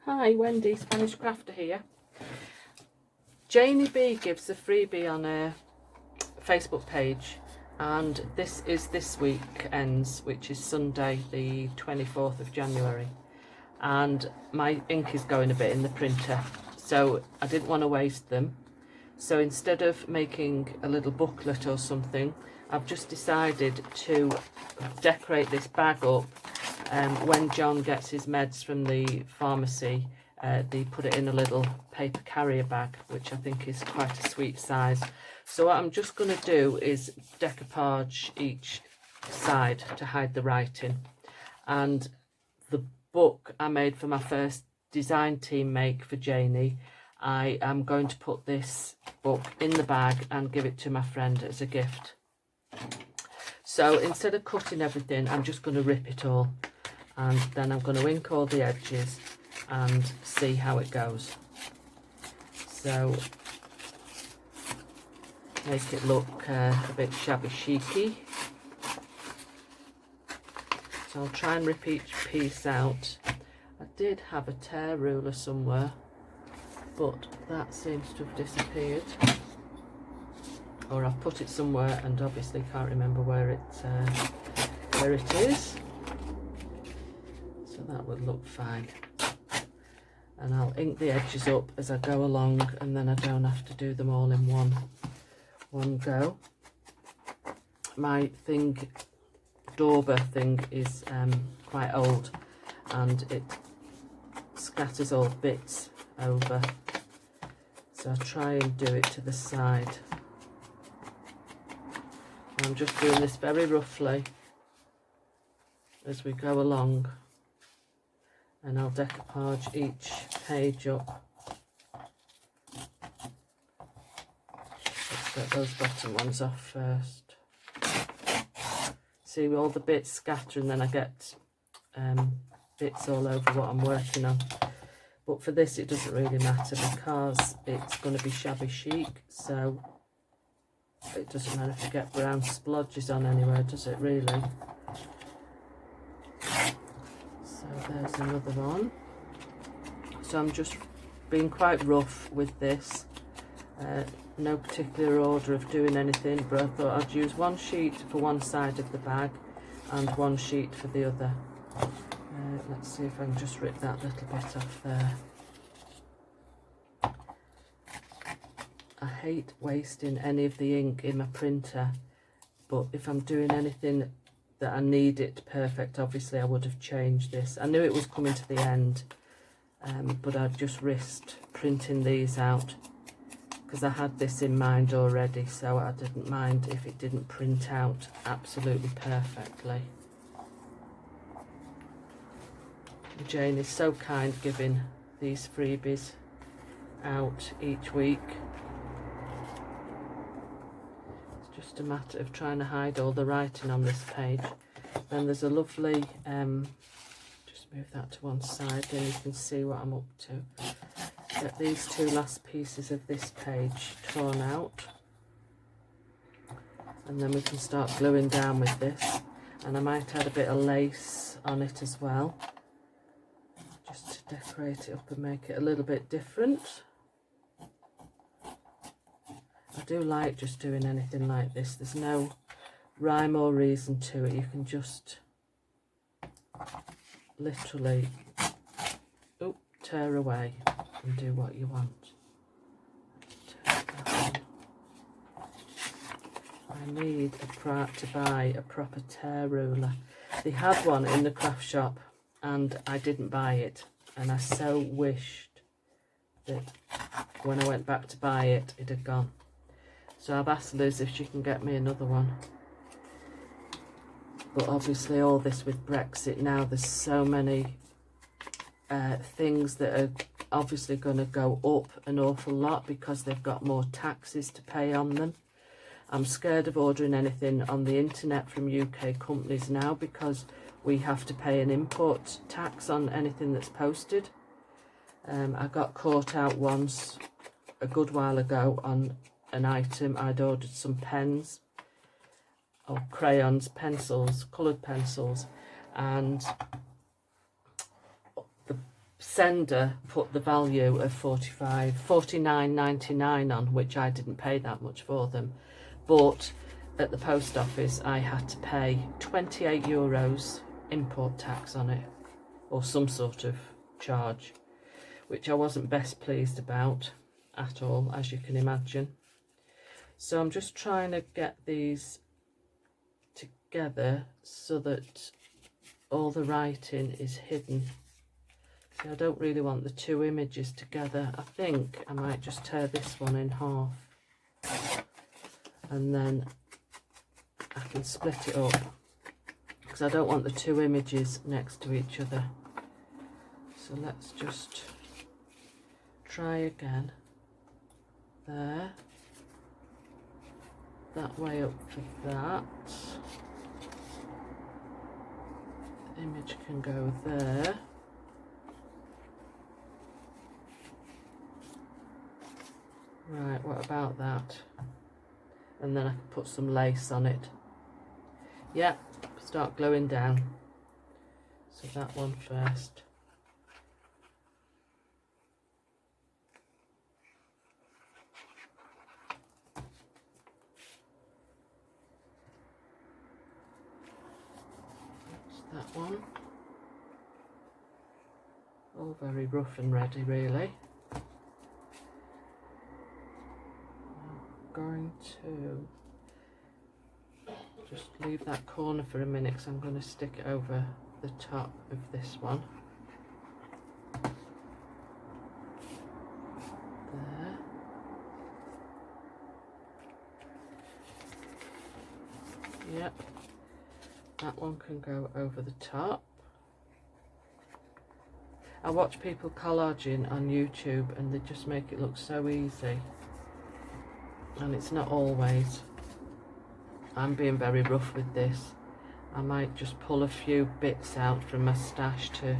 Hi, Wendy, Spanish Crafter here. Janie B gives a freebie on her Facebook page, and this is this weekend's, which is Sunday the 24th of January. And my ink is going a bit in the printer, so I didn't want to waste them. So instead of making a little booklet or something, I've just decided to decorate this bag up. When John gets his meds from the pharmacy, they put it in a little paper carrier bag, which I think is quite a sweet size. So what I'm just going to do is decoupage each side to hide the writing. And the book I made for my first design team make for Janie, I am going to put this book in the bag and give it to my friend as a gift. So instead of cutting everything, I'm just going to rip it all, and then I'm going to ink all the edges and see how it goes. So make it look a bit shabby chicy. So I'll try and rip each piece out. I did have a tear ruler somewhere, but that seems to have disappeared, or I've put it somewhere and obviously can't remember where it is. So that would look fine, and I'll ink the edges up as I go along, and then I don't have to do them all in one go. My dauber thing is quite old, and it scatters all bits over, so I try and do it to the side. I'm just doing this very roughly as we go along, and I'll decoupage each page up. Let's get those bottom ones off first. See, all the bits scatter, and then I get bits all over what I'm working on. But for this it doesn't really matter because it's going to be shabby chic, so it doesn't matter if you get brown splodges on anywhere, does it really? So there's another one. So I'm just being quite rough with this. No particular order of doing anything, but I thought I'd use one sheet for one side of the bag and one sheet for the other. Let's see if I can just rip that little bit off there. I hate wasting any of the ink in my printer, but if I'm doing anything that I need it perfect, obviously I would have changed this. I knew it was coming to the end, but I've just risked printing these out because I had this in mind already, so I didn't mind if it didn't print out absolutely perfectly. Jane is so kind giving these freebies out each week. It's just a matter of trying to hide all the writing on this page. Then there's a lovely, just move that to one side, then you can see what I'm up to. Get these two last pieces of this page torn out, and then we can start gluing down with this. And I might add a bit of lace on it as well, just to decorate it up and make it a little bit different. I do like just doing anything like this. There's no rhyme or reason to it. You can just literally tear away and do what you want. I need to buy a proper tear ruler. They had one in the craft shop and I didn't buy it, and I so wished that when I went back to buy it, it had gone. So I've asked Liz if she can get me another one. But obviously all this with Brexit now, there's so many things that are obviously going to go up an awful lot because they've got more taxes to pay on them. I'm scared of ordering anything on the internet from UK companies now because we have to pay an import tax on anything that's posted. I got caught out once a good while ago on an item. I'd ordered some pens or crayons, pencils, coloured pencils, and the sender put the value of $49.99 on, which I didn't pay that much for them, but at the post office I had to pay €28 import tax on it, or some sort of charge, which I wasn't best pleased about at all, as you can imagine. So I'm just trying to get these together so that all the writing is hidden. See, I don't really want the two images together. I think I might just tear this one in half, and then I can split it up, because I don't want the two images next to each other. So let's just try again. There. That way up for that. The image can go there. Right, what about that? And then I can put some lace on it. Yeah, start gluing down. So that one first. That's that one. All very rough and ready, really. Going to just leave that corner for a minute, because I'm going to stick it over the top of this one. There. Yep. That one can go over the top. I watch people collaging on YouTube and they just make it look so easy. And it's not always. I'm being very rough with this. I might just pull a few bits out from my stash to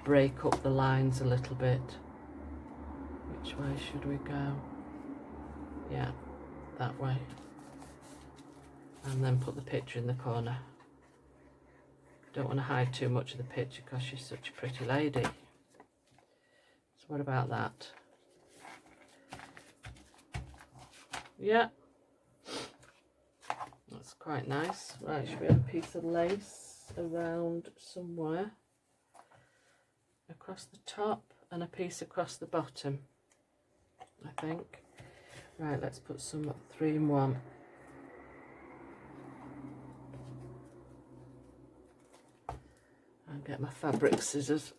break up the lines a little bit. Which way should we go? Yeah, that way. And then put the picture in the corner. Don't want to hide too much of the picture because she's such a pretty lady. So what about that? Yeah, that's quite nice. Right, should we have a piece of lace around somewhere across the top and a piece across the bottom, I think. Right, let's put some 3-in-1. And get my fabric scissors.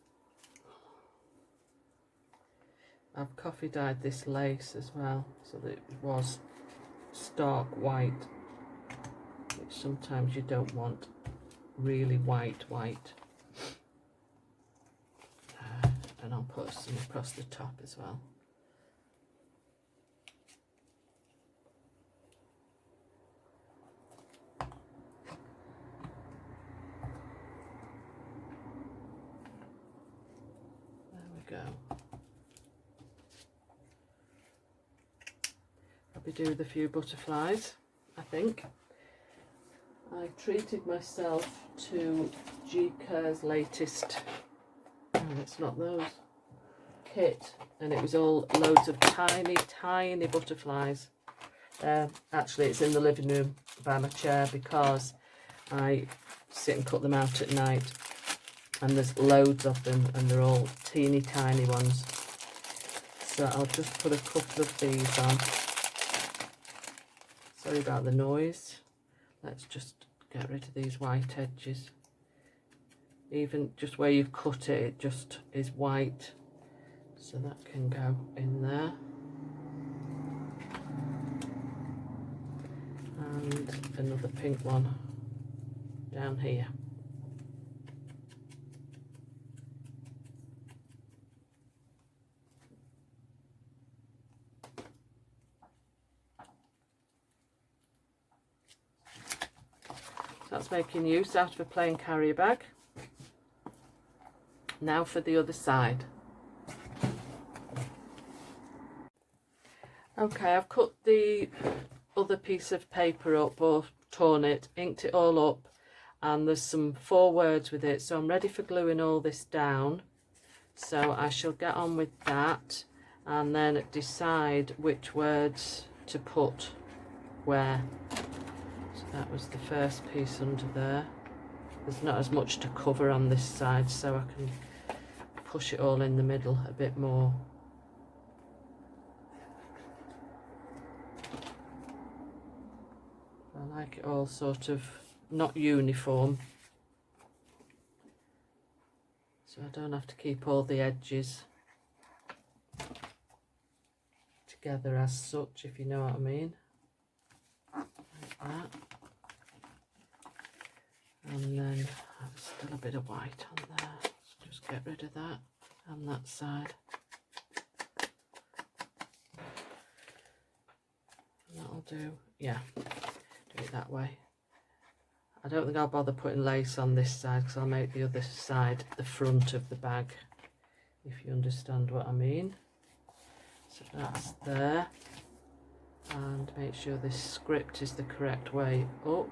I've coffee dyed this lace as well, so that it was stark white, which sometimes you don't want really white. And I'll put some across the top as well. There we go. I'll be doing a few butterflies, I think. I treated myself to G. Kerr's latest, it's not those, kit, and it was all loads of tiny butterflies. Actually, it's in the living room by my chair because I sit and cut them out at night, and there's loads of them and they're all teeny tiny ones. So I'll just put a couple of these on. Sorry about the noise. Let's just get rid of these white edges. Even just where you've cut it, it just is white. So that can go in there. And another pink one down here. That's making use out of a plain carrier bag. Now for the other side. Okay, I've cut the other piece of paper up, or torn it, inked it all up, and there's some 4 words with it, so I'm ready for gluing all this down. So I shall get on with that and then decide which words to put where. So that was the first piece under there. There's not as much to cover on this side, so I can push it all in the middle a bit more. I like it all sort of not uniform, so I don't have to keep all the edges together as such, if you know what I mean. Like that. And then there's still a bit of white on there. Let's just get rid of that and that side. And that'll do, yeah, do it that way. I don't think I'll bother putting lace on this side because I'll make the other side the front of the bag, if you understand what I mean. So that's there. And make sure this script is the correct way up.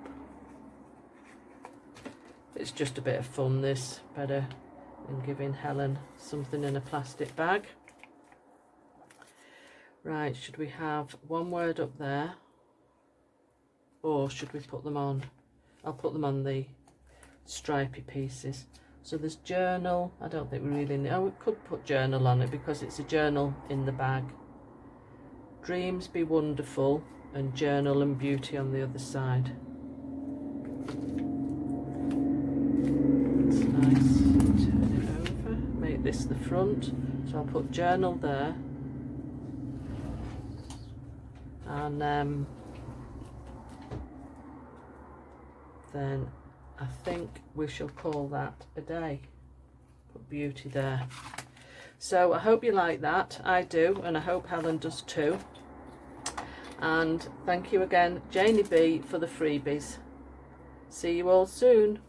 It's just a bit of fun, this, better than giving Helen something in a plastic bag. Right, should we have one word up there, or should we put them on? I'll put them on the stripy pieces. So there's journal. I don't think we really need, oh, we could put journal on it because it's a journal in the bag. Dreams be wonderful, and journal and beauty on the other side. That's nice. Turn it over. Make this the front. So I'll put journal there. And then I think we shall call that a day. Put beauty there. So I hope you like that. I do, and I hope Helen does too. And thank you again, Janie B, for the freebies. See you all soon.